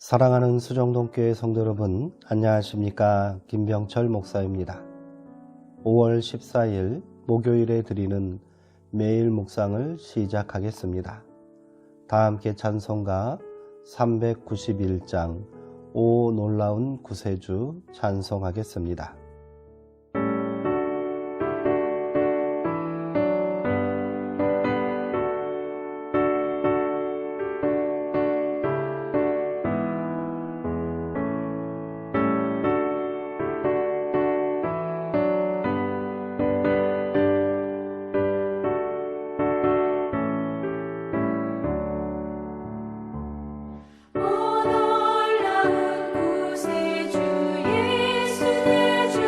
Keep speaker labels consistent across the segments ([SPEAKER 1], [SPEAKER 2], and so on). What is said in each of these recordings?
[SPEAKER 1] 사랑하는 수정동교회 성도 여러분, 안녕하십니까? 김병철 목사입니다. 5월 14일 목요일에 드리는 매일 묵상을 시작하겠습니다. 다 함께 찬송가 391장 오 놀라운 구세주 찬송하겠습니다.
[SPEAKER 2] 오 놀라운 구세주 예수 내 주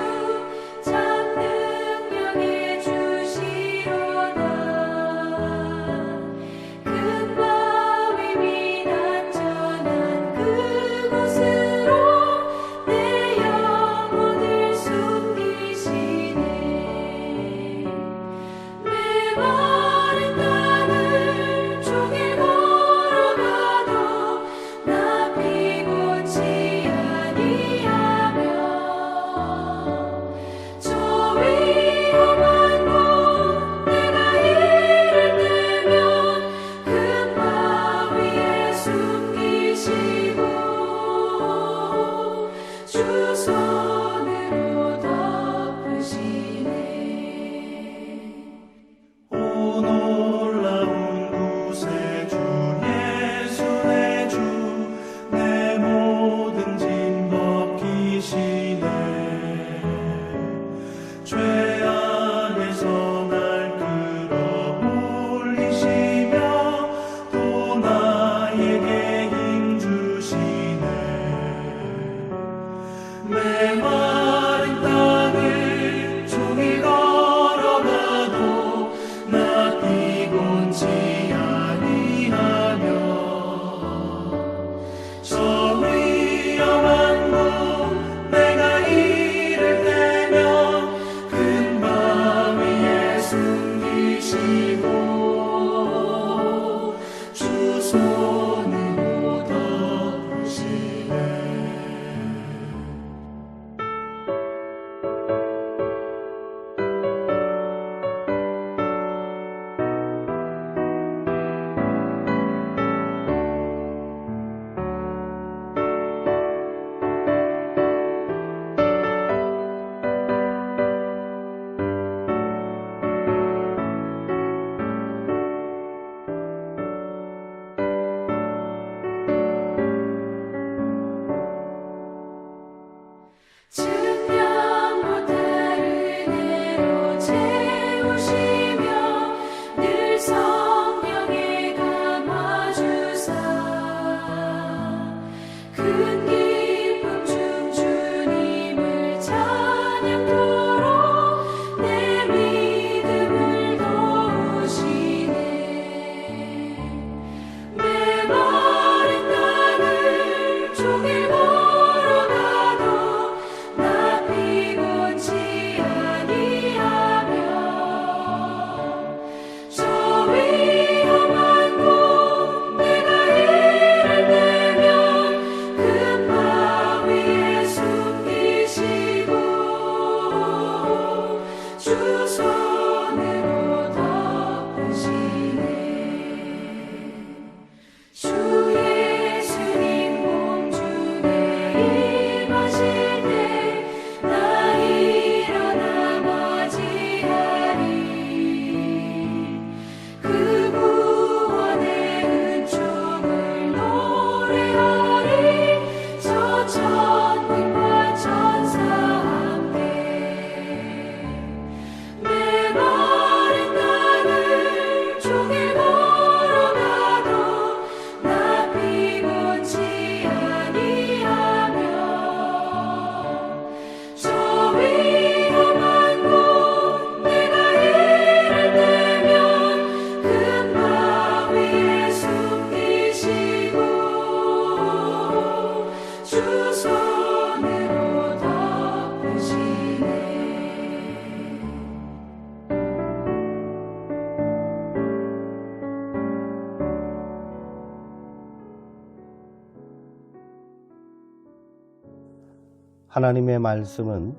[SPEAKER 1] 하나님의 말씀은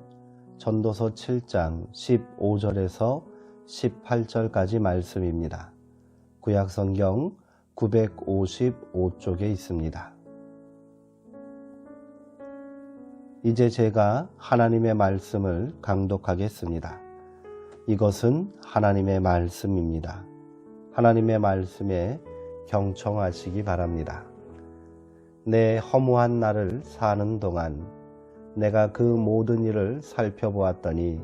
[SPEAKER 1] 전도서 7장 15절에서 18절까지 말씀입니다. 구약성경 955쪽에 있습니다. 이제 제가 하나님의 말씀을 강독하겠습니다. 이것은 하나님의 말씀입니다. 하나님의 말씀에 경청하시기 바랍니다. 내 허무한 날을 사는 동안 내가 그 모든 일을 살펴보았더니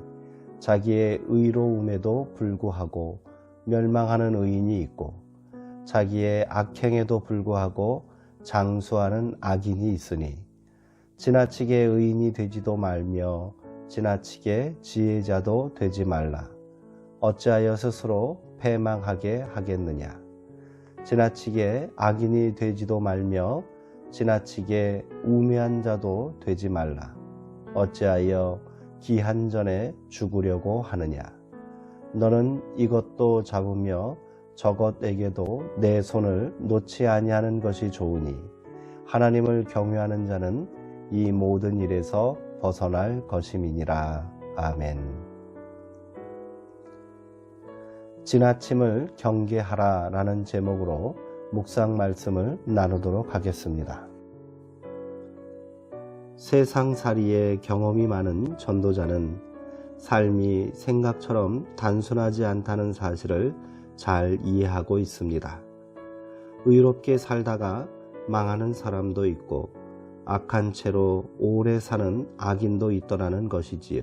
[SPEAKER 1] 자기의 의로움에도 불구하고 멸망하는 의인이 있고 자기의 악행에도 불구하고 장수하는 악인이 있으니 지나치게 의인이 되지도 말며 지나치게 지혜자도 되지 말라. 어찌하여 스스로 패망하게 하겠느냐. 지나치게 악인이 되지도 말며 지나치게 우매한 자도 되지 말라. 어찌하여 기한 전에 죽으려고 하느냐. 너는 이것도 잡으며 저것에게도 내 손을 놓지 아니하는 것이 좋으니 하나님을 경외하는 자는 이 모든 일에서 벗어날 것임이니라. 아멘. 지나침을 경계하라 라는 제목으로 묵상 말씀을 나누도록 하겠습니다. 세상살이에 경험이 많은 전도자는 삶이 생각처럼 단순하지 않다는 사실을 잘 이해하고 있습니다. 의롭게 살다가 망하는 사람도 있고 악한 채로 오래 사는 악인도 있더라는 것이지요.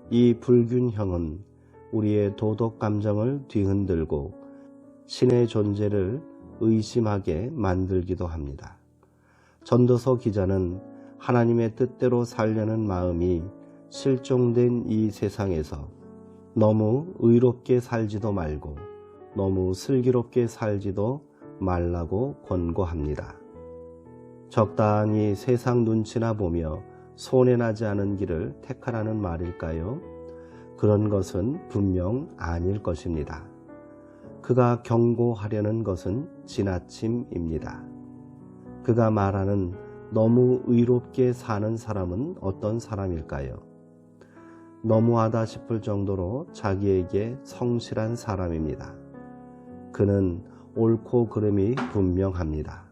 [SPEAKER 1] 이 불균형은 우리의 도덕 감정을 뒤흔들고 신의 존재를 의심하게 만들기도 합니다. 전도서 기자는 하나님의 뜻대로 살려는 마음이 실종된 이 세상에서 너무 의롭게 살지도 말고 너무 슬기롭게 살지도 말라고 권고합니다. 적당히 세상 눈치나 보며 손해나지 않은 길을 택하라는 말일까요? 그런 것은 분명 아닐 것입니다. 그가 경고하려는 것은 지나침입니다. 그가 말하는 너무 의롭게 사는 사람은 어떤 사람일까요? 너무하다 싶을 정도로 자기에게 성실한 사람입니다. 그는 옳고 그름이 분명합니다.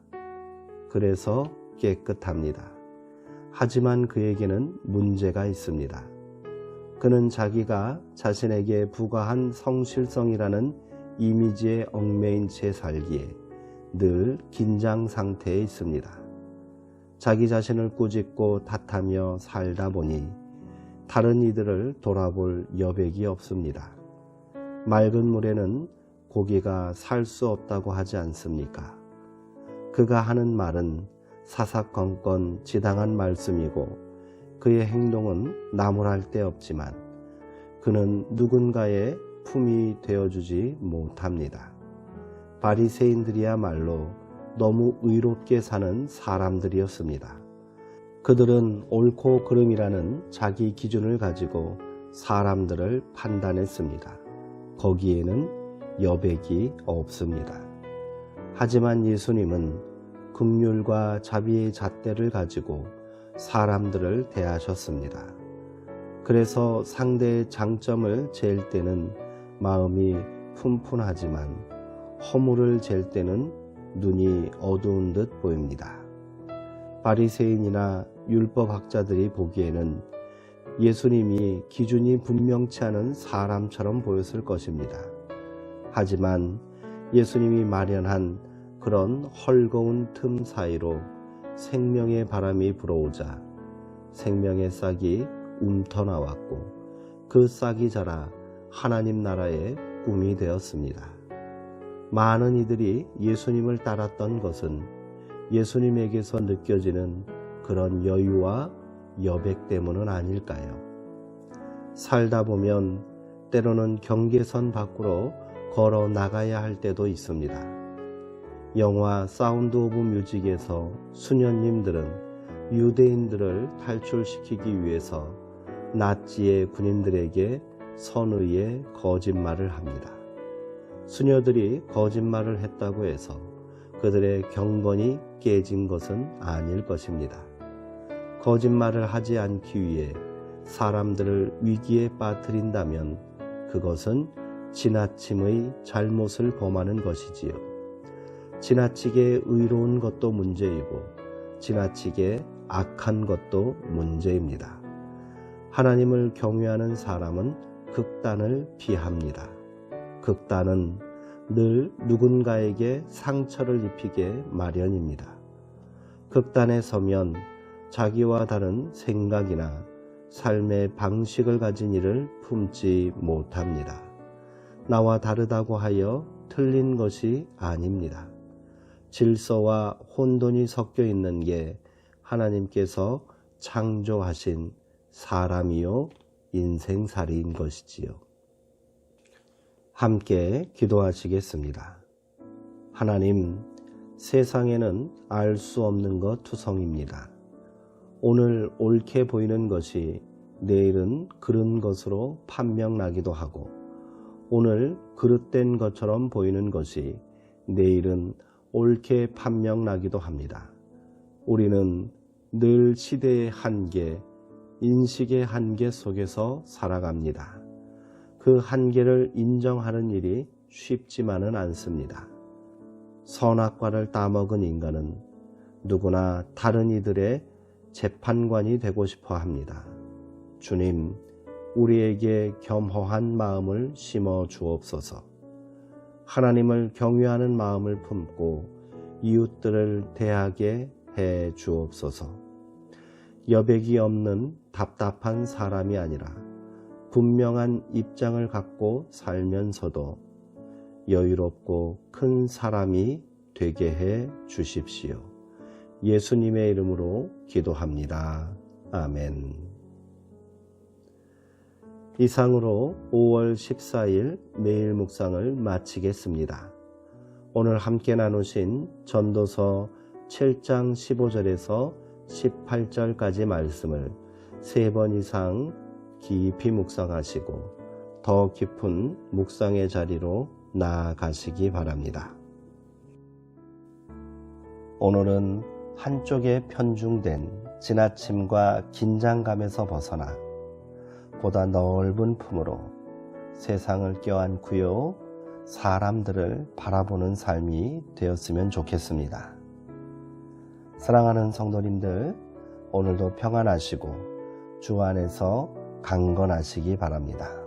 [SPEAKER 1] 그래서 깨끗합니다. 하지만 그에게는 문제가 있습니다. 그는 자기가 자신에게 부과한 성실성이라는 이미지에 얽매인 채 살기에 늘 긴장 상태에 있습니다. 자기 자신을 꾸짖고 탓하며 살다 보니 다른 이들을 돌아볼 여백이 없습니다. 맑은 물에는 고기가 살 수 없다고 하지 않습니까? 그가 하는 말은 사사건건 지당한 말씀이고 그의 행동은 나무랄 데 없지만 그는 누군가의 품이 되어주지 못합니다. 바리새인들이야말로 너무 의롭게 사는 사람들이었습니다. 그들은 옳고 그름이라는 자기 기준을 가지고 사람들을 판단했습니다. 거기에는 여백이 없습니다. 하지만 예수님은 긍휼과 자비의 잣대를 가지고 사람들을 대하셨습니다. 그래서 상대의 장점을 잴 때는 마음이 푼푼하지만 허물을 잴 때는 눈이 어두운 듯 보입니다. 바리새인이나 율법학자들이 보기에는 예수님이 기준이 분명치 않은 사람처럼 보였을 것입니다. 하지만 예수님이 마련한 그런 헐거운 틈 사이로 생명의 바람이 불어오자 생명의 싹이 움터나왔고 그 싹이 자라 하나님 나라의 꿈이 되었습니다. 많은 이들이 예수님을 따랐던 것은 예수님에게서 느껴지는 그런 여유와 여백 때문은 아닐까요? 살다 보면 때로는 경계선 밖으로 걸어 나가야 할 때도 있습니다. 영화 사운드 오브 뮤직에서 수녀님들은 유대인들을 탈출시키기 위해서 나치의 군인들에게 선의의 거짓말을 합니다. 수녀들이 거짓말을 했다고 해서 그들의 경건이 깨진 것은 아닐 것입니다. 거짓말을 하지 않기 위해 사람들을 위기에 빠뜨린다면 그것은 지나침의 잘못을 범하는 것이지요. 지나치게 의로운 것도 문제이고 지나치게 악한 것도 문제입니다. 하나님을 경외하는 사람은 극단을 피합니다. 극단은 늘 누군가에게 상처를 입히게 마련입니다. 극단에 서면 자기와 다른 생각이나 삶의 방식을 가진 이를 품지 못합니다. 나와 다르다고 하여 틀린 것이 아닙니다. 질서와 혼돈이 섞여 있는 게 하나님께서 창조하신 사람이요 인생살이인 것이지요. 함께 기도하시겠습니다. 하나님, 세상에는 알 수 없는 것 투성입니다. 오늘 옳게 보이는 것이 내일은 그른 것으로 판명나기도 하고 오늘 그릇된 것처럼 보이는 것이 내일은 옳게 판명나기도 합니다. 우리는 늘 시대의 한계, 인식의 한계 속에서 살아갑니다. 그 한계를 인정하는 일이 쉽지만은 않습니다. 선악과를 따먹은 인간은 누구나 다른 이들의 재판관이 되고 싶어 합니다. 주님, 우리에게 겸허한 마음을 심어 주옵소서. 하나님을 경외하는 마음을 품고 이웃들을 대하게 해 주옵소서. 여백이 없는 답답한 사람이 아니라 분명한 입장을 갖고 살면서도 여유롭고 큰 사람이 되게 해 주십시오. 예수님의 이름으로 기도합니다. 아멘. 이상으로 5월 14일 매일 묵상을 마치겠습니다. 오늘 함께 나누신 전도서 7장 15절에서 18절까지 말씀을 3번 이상 깊이 묵상하시고 더 깊은 묵상의 자리로 나아가시기 바랍니다. 오늘은 한쪽에 편중된 지나침과 긴장감에서 벗어나 보다 넓은 품으로 세상을 껴안고요 사람들을 바라보는 삶이 되었으면 좋겠습니다. 사랑하는 성도님들, 오늘도 평안하시고 주 안에서 강건하시기 바랍니다.